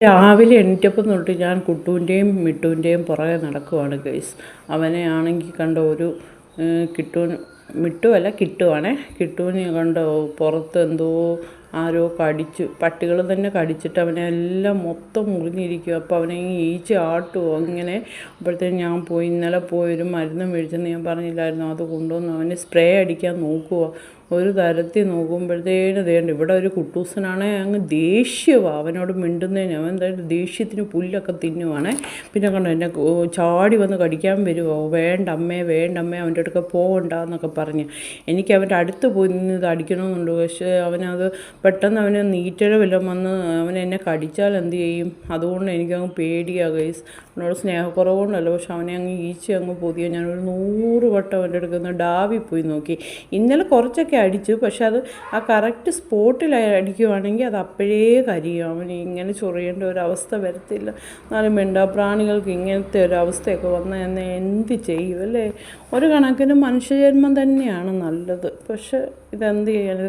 രാവിലെ എണീറ്റപ്പം തൊട്ട് ഞാൻ കുട്ടുവിൻ്റെയും മിട്ടുവിൻ്റെയും പുറകെ നടക്കുവാണ് ഗൈസ്. അവനെ ആണെങ്കിൽ കണ്ട ഒരു കിട്ടുവിന്, മിട്ടുവല്ല കിട്ടുവാണേ, കിട്ടുവിനെ കണ്ടോ പുറത്ത് എന്തോ ആരോ കടിച്ചു, പട്ടികൾ തന്നെ കടിച്ചിട്ട് അവനെ എല്ലാം മൊത്തം മുറിഞ്ഞിരിക്കും. അപ്പോൾ അവനെ ഈ ഈച്ച ആട്ടുമോ ഇങ്ങനെ. അപ്പോഴത്തേക്കും ഞാൻ പോയി, ഇന്നലെ പോയൊരു മരുന്ന് മേടിച്ചെന്ന് ഞാൻ പറഞ്ഞില്ലായിരുന്നു, അത് കൊണ്ടുവന്ന് അവന് സ്പ്രേ അടിക്കാൻ നോക്കുക. ഒരു തരത്തിൽ നോക്കുമ്പോഴത്തേനും ദേണ്ട് ഇവിടെ ഒരു കുട്ടൂസനാണെങ്കിൽ അങ്ങ് ദേഷ്യമാണ് അവനോട് മിണ്ടുന്നതിന്. അവൻ എന്തായാലും ദേഷ്യത്തിന് പുല്ലൊക്കെ തിന്നുവാണേ. പിന്നെ കണ്ടോ എന്നെ ചാടി വന്ന് കടിക്കാൻ വരുമോ, വേണ്ട അമ്മേ വേണ്ട അമ്മേ, അവൻ്റെ അടുക്ക പോകണ്ടെന്നൊക്കെ പറഞ്ഞ്. എനിക്ക് അവൻ്റെ അടുത്ത് പോയി നിന്ന് ഇത് അടിക്കണമെന്നുണ്ട്, പക്ഷേ അവനത് പെട്ടെന്ന് അവന് നീറ്റഴവില്ല വന്ന് അവൻ എന്നെ കടിച്ചാൽ എന്ത് ചെയ്യും. അതുകൊണ്ട് എനിക്കങ്ങ് പേടിയാണ് ഗൈസ്. അവനോട് സ്നേഹക്കുറവുകൊണ്ടല്ല, പക്ഷെ അവനെ അങ്ങ് ഈച്ച അങ്ങ് പൊതിയ. ഞാനൊരു 100 വട്ടം അവൻ്റെ അടുക്കുന്ന ഡാവി പോയി നോക്കി. ഇന്നലെ കുറച്ചൊക്കെ അടിച്ചു, പക്ഷെ അത് ആ കറക്റ്റ് സ്പോട്ടിൽ അടിക്കുവാണെങ്കിൽ അത് അപ്പോഴേ കരിയും. അവന് ഇങ്ങനെ ചൊറിയേണ്ട ഒരവസ്ഥ വരത്തില്ല. എന്നാലും മിണ്ടാപ്രാണികൾക്ക് ഇങ്ങനത്തെ ഒരവസ്ഥയൊക്കെ വന്നാൽ എന്ത് ചെയ്യും അല്ലേ. ഒരു കണക്കിന് മനുഷ്യജന്മം തന്നെയാണ് നല്ലത്, പക്ഷെ ഇതെന്ത് ചെയ്യാൻ.